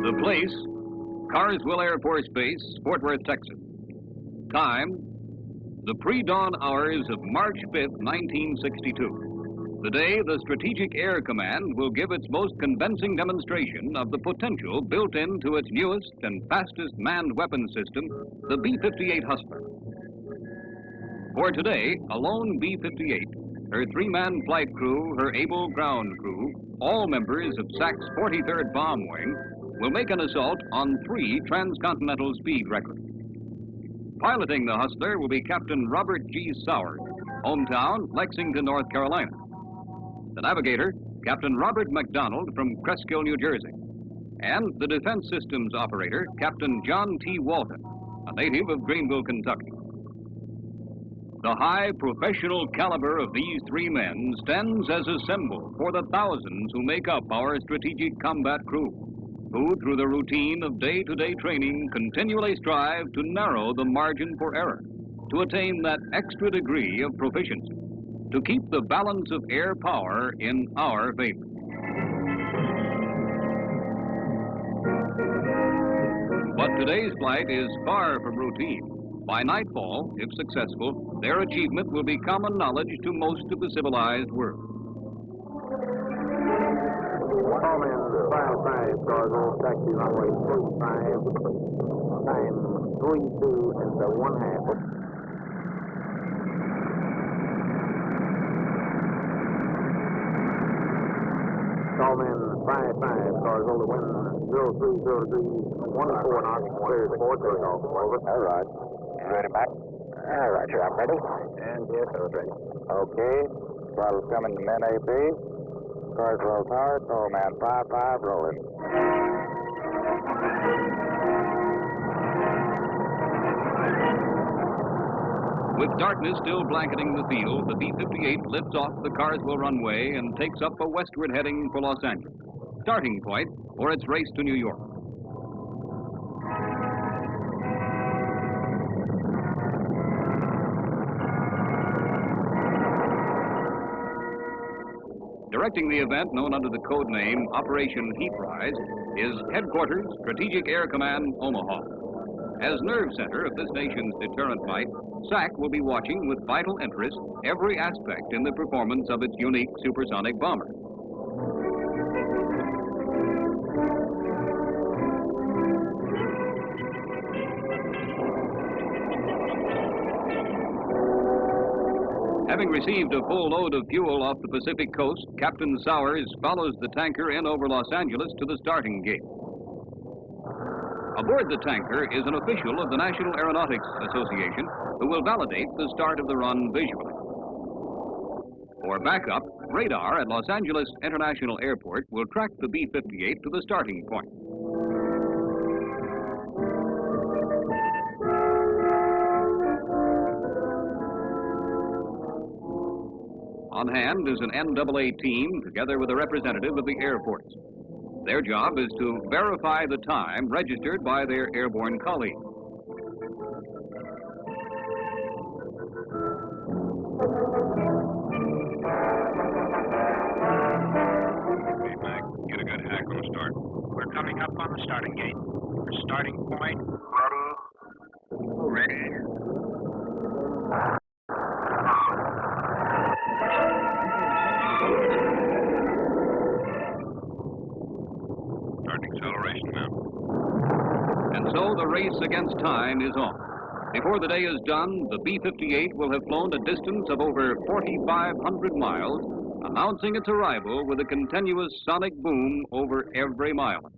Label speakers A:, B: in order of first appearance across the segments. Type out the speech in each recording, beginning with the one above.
A: The place, Carswell Air Force Base, Fort Worth, Texas. Time, the pre-dawn hours of March 5th, 1962. The day the Strategic Air Command will give its most convincing demonstration of the potential built into its newest and fastest manned weapon system, the B-58 Hustler. For today, a lone B-58, her three-man flight crew, her able ground crew, all members of SAC's 43rd Bomb Wing, will make an assault on 3 transcontinental speed records. Piloting the Hustler will be Captain Robert G. Sowers, hometown Lexington, North Carolina. The navigator, Captain Robert McDonald from Cresskill, New Jersey. And the defense systems operator, Captain John T. Walton, a native of Greenville, Kentucky. The high professional caliber of these 3 men stands as a symbol for the thousands who make up our strategic combat crew, who, through the routine of day-to-day training, continually strive to narrow the margin for error, to attain that extra degree of proficiency, to keep the balance of air power in our favor. But today's flight is far from routine. By nightfall, if successful, their achievement will be common knowledge to most of the civilized world.
B: Carswell, taxi runway 35, time 32 and 1/2. Tallman 55, Carswell, the wind 030 degrees, 14 knots, clear for takeoff. Over.
C: All right. Ready, Mac? All right, sir, I'm ready.
B: And yes, I was ready.
C: Okay. Throttle's coming to min AP. Carswell Tower, Tallman 55, rolling.
A: With darkness still blanketing the field, the B-58 lifts off the Carswell runway and takes up a westward heading for Los Angeles, starting point for its race to New York. Directing the event known under the code name Operation Heat Rise is Headquarters, Strategic Air Command, Omaha. As nerve center of this nation's deterrent fight, SAC will be watching with vital interest every aspect in the performance of its unique supersonic bomber. Having received a full load of fuel off the Pacific coast, Captain Sowers follows the tanker in over Los Angeles to the starting gate. Aboard the tanker is an official of the National Aeronautics Association who will validate the start of the run visually. For backup, radar at Los Angeles International Airport will track the B-58 to the starting point. On hand is an NAA team together with a representative of the Air Force. Their job is to verify the time registered by their airborne colleagues.
D: Okay, Mac, get a good hack on the start.
E: We're coming up on the starting gate. The starting point.
D: Ready. Starting acceleration now.
A: And so the race against time is on. Before the day is done, the B-58 will have flown a distance of over 4,500 miles, announcing its arrival with a continuous sonic boom over every mile.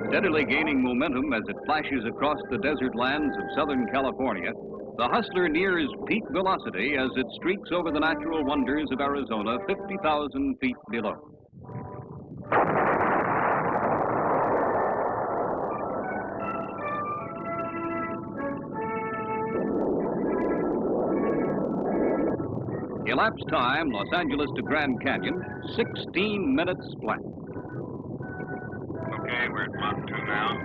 A: Steadily gaining momentum as it flashes across the desert lands of Southern California, the Hustler nears peak velocity as it streaks over the natural wonders of Arizona 50,000 feet below. Elapsed time, Los Angeles to Grand Canyon, 16 minutes flat.
D: Okay, we're at Mach 2 now.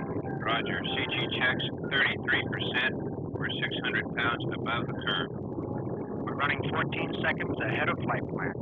D: Roger. CG checks 33%. We're 600 pounds above the curve.
E: We're running 14 seconds ahead of flight plan.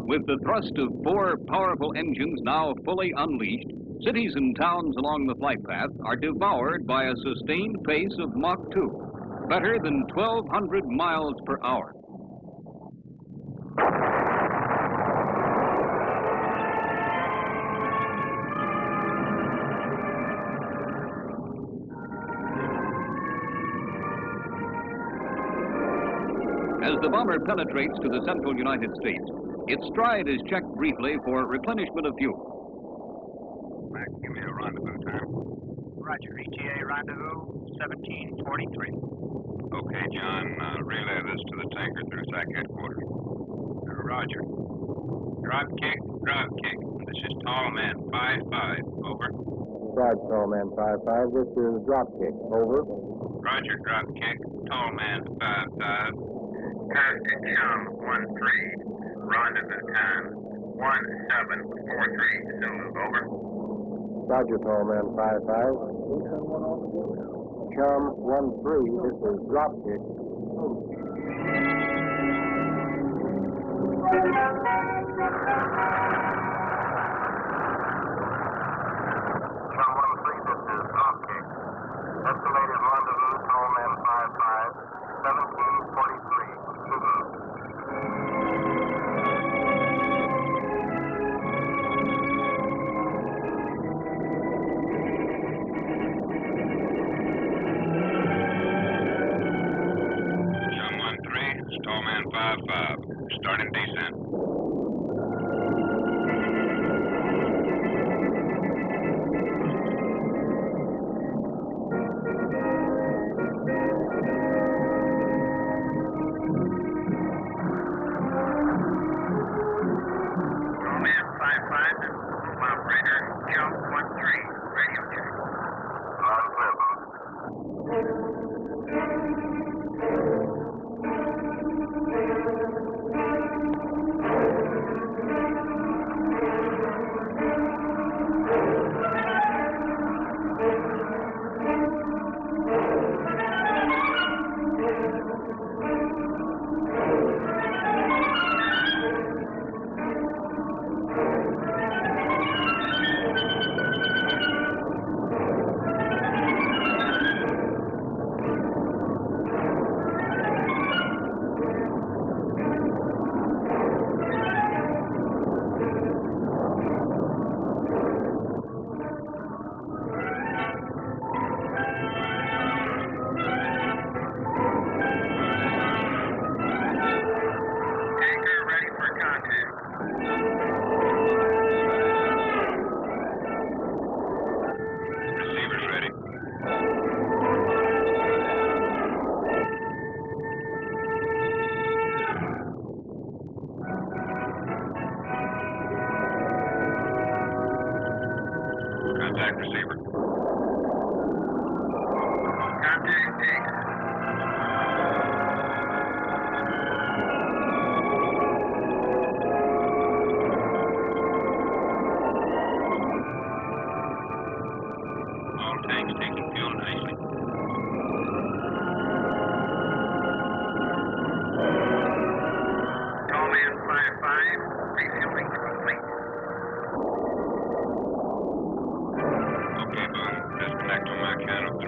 A: With the thrust of 4 powerful engines now fully unleashed, cities and towns along the flight path are devoured by a sustained pace of Mach 2, better than 1,200 miles per hour. As the bomber penetrates to the central United States, its stride is checked briefly for replenishment of fuel.
D: Mac, give me a rendezvous time.
E: Roger. ETA rendezvous 1743.
D: Okay, John, relay this to the tanker through SAC headquarters.
E: Roger. Drop kick. This is Tall Man 55. Over.
B: Roger, Tall Man 55. This is Dropkick. Over.
E: Roger. Drop kick. Tall Man 55.
C: Constant chum 13. Rendezvous time 1743. Soon. Over.
B: Roger, Tall Man 55. Chum 13. This is Dropkick.
C: Chum 13. This is Dropkick. Estimated rendezvous Tall Man 55. 1743.
D: Chum 13, it's Tall Man 55. Starting descent.
C: Tall Man 55, this is Move Operator. Chum 13. Radio check. Tanker ready for contact.
D: Receivers ready. Contact receiver.
C: Contact takes.
E: All tanks taking fuel nicely.
C: Tall Man 55, refueling complete.
D: Okay, Boone. Disconnect on my count of 3.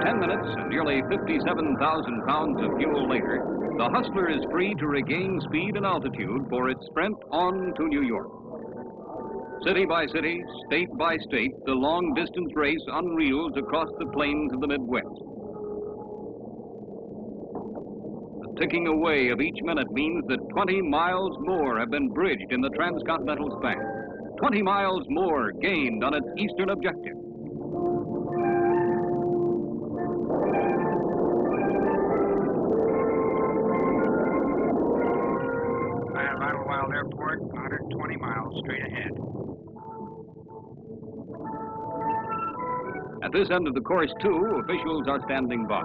A: 10 minutes and nearly 57,000 pounds of fuel later, the Hustler is free to regain speed and altitude for its sprint on to New York. City by city, state by state, the long-distance race unreels across the plains of the Midwest. The ticking away of each minute means that 20 miles more have been bridged in the transcontinental span. 20 miles more gained on its eastern objective.
E: Marshall Airport, 120 miles straight ahead.
A: At this end of the course, too, officials are standing by.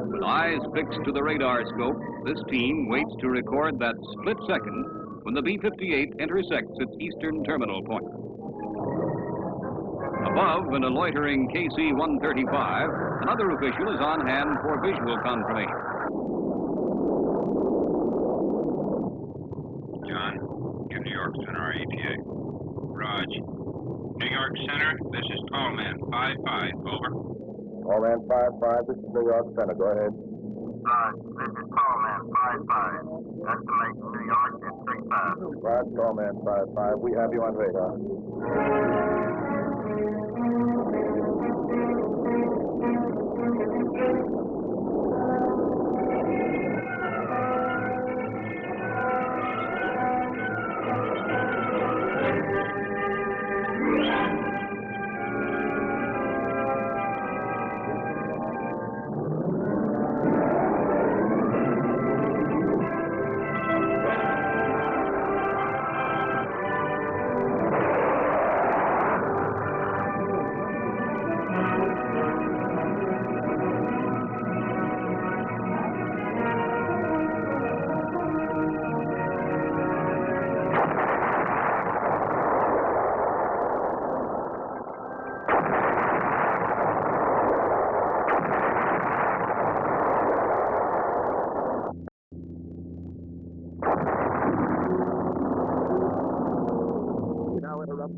A: With eyes fixed to the radar scope, this team waits to record that split second when the B-58 intersects its eastern terminal point. Above, in a loitering KC-135, another official is on hand for visual confirmation.
D: John, give New York Center our ETA. Raj. New York Center, this is Tallman 55, over.
C: Tallman 55, this is New York Center. Go ahead.
B: This is Tallman 55. Estimate New York at 35.
C: Raj, Tallman 55, we have you on radar.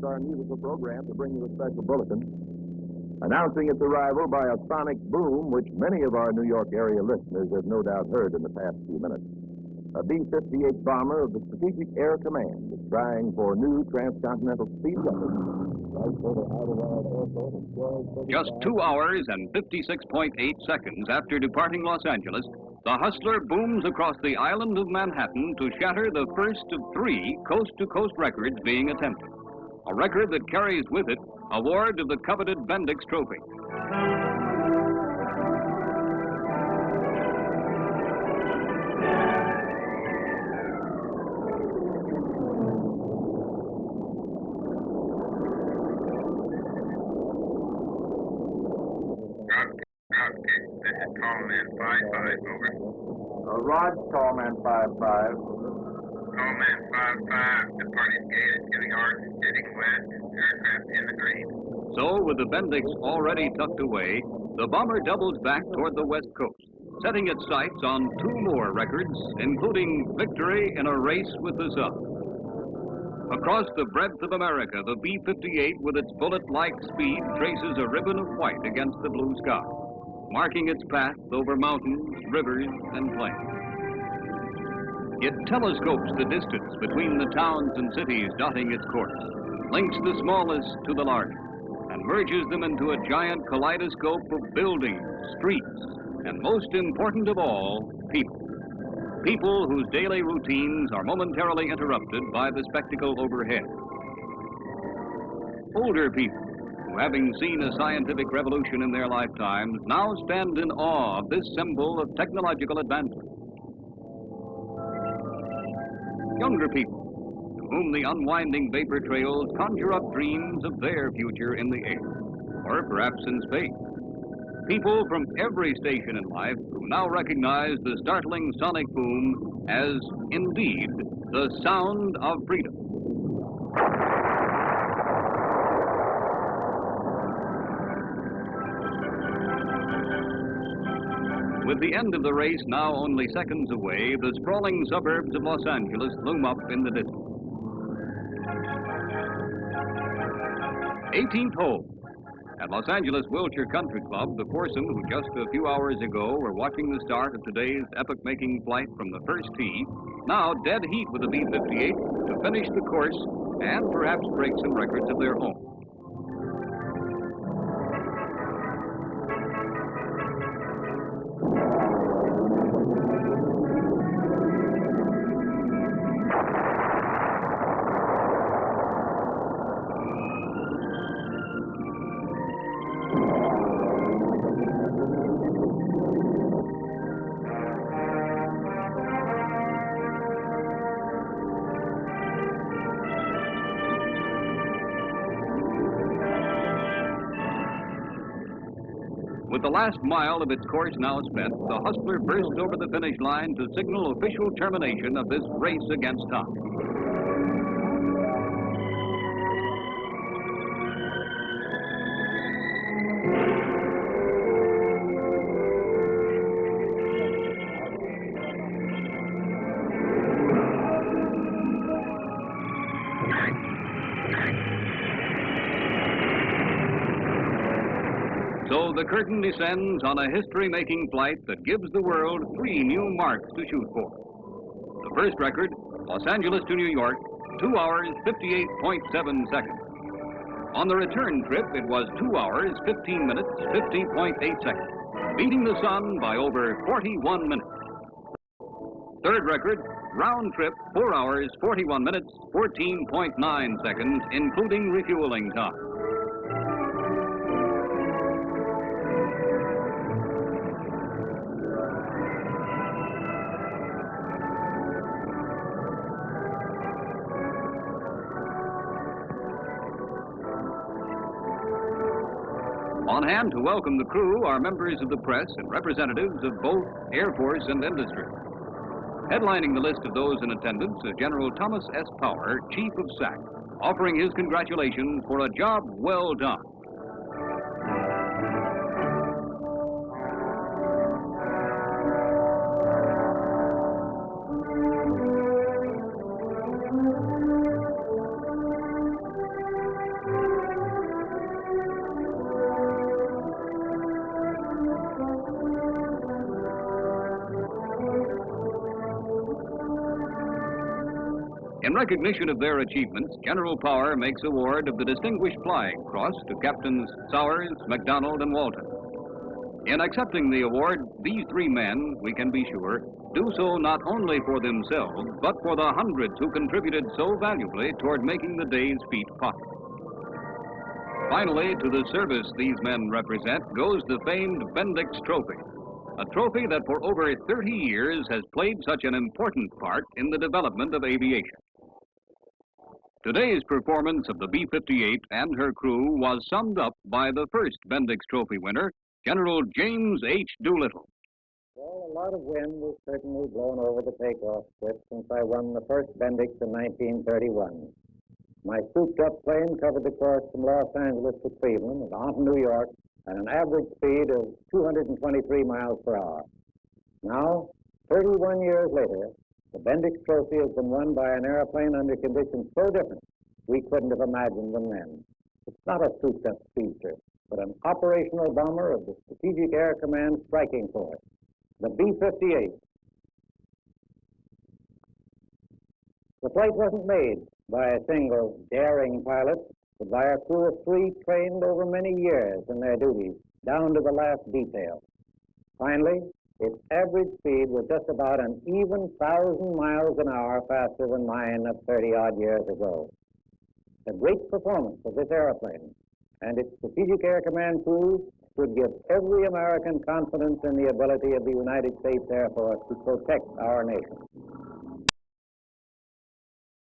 B: Our musical program to bring you a special bulletin announcing its arrival by a sonic boom which many of our New York area listeners have no doubt heard in the past few minutes. A B-58 bomber of the Strategic Air Command is trying for new transcontinental speed records.
A: Just 2 hours and 56.8 seconds after departing Los Angeles, the Hustler booms across the island of Manhattan to shatter the first of 3 coast-to-coast records being attempted. A record that carries with it award of the coveted Bendix trophy.
D: This is Tallman 55, over.
C: Raj, Tallman 55.
D: Tallman 55, departing gate is New York, heading west, aircraft in the green.
A: So, with the Bendix already tucked away, the bomber doubles back toward the west coast, setting its sights on 2 more records, including victory in a race with the sun. Across the breadth of America, the B-58, with its bullet-like speed, traces a ribbon of white against the blue sky, marking its path over mountains, rivers, and plains. It telescopes the distance between the towns and cities dotting its course, links the smallest to the largest, and merges them into a giant kaleidoscope of buildings, streets, and most important of all, people. People whose daily routines are momentarily interrupted by the spectacle overhead. Older people who, having seen a scientific revolution in their lifetimes, now stand in awe of this symbol of technological advancement. Younger people, to whom the unwinding vapor trails conjure up dreams of their future in the air, or perhaps in space. People from every station in life who now recognize the startling sonic boom as, indeed, the sound of freedom. With the end of the race now only seconds away, the sprawling suburbs of Los Angeles loom up in the distance. 18th hole. At Los Angeles Wilshire Country Club, the foursome who just a few hours ago were watching the start of today's epoch-making flight from the first tee, now dead heat with the B-58 to finish the course and perhaps break some records of their own. the last mile of its course now spent, the Hustler bursts over the finish line to signal official termination of this race against time. So the curtain descends on a history-making flight that gives the world 3 new marks to shoot for. The first record, Los Angeles to New York, 2 hours, 58.7 seconds. On the return trip, it was 2 hours, 15 minutes, 50.8 seconds, beating the sun by over 41 minutes. Third record, round trip, 4 hours, 41 minutes, 14.9 seconds, including refueling time. On hand to welcome the crew are members of the press and representatives of both Air Force and industry. Headlining the list of those in attendance is General Thomas S. Power, Chief of SAC, offering his congratulations for a job well done. In recognition of their achievements, General Power makes award of the Distinguished Flying Cross to Captains Sowers, McDonald, and Walton. In accepting the award, these 3 men, we can be sure, do so not only for themselves, but for the hundreds who contributed so valuably toward making the day's feat possible. Finally, to the service these men represent goes the famed Bendix Trophy, a trophy that for over 30 years has played such an important part in the development of aviation. Today's performance of the B-58 and her crew was summed up by the first Bendix Trophy winner, General James H. Doolittle.
F: Well, a lot of wind has certainly blown over the takeoff strip since I won the first Bendix in 1931. My souped-up plane covered the course from Los Angeles to Cleveland and on to New York at an average speed of 223 miles per hour. Now, 31 years later, the Bendix Trophy has been won by an airplane under conditions so different we couldn't have imagined them then. It's not a souped-up speedster, but an operational bomber of the Strategic Air Command Striking Force, the B-58. The flight wasn't made by a single daring pilot, but by a crew of 3 trained over many years in their duties, down to the last detail. Finally, its average speed was just about an even 1,000 miles an hour faster than mine of 30-odd years ago. The great performance of this airplane and its Strategic Air Command crew should give every American confidence in the ability of the United States Air Force to protect our nation.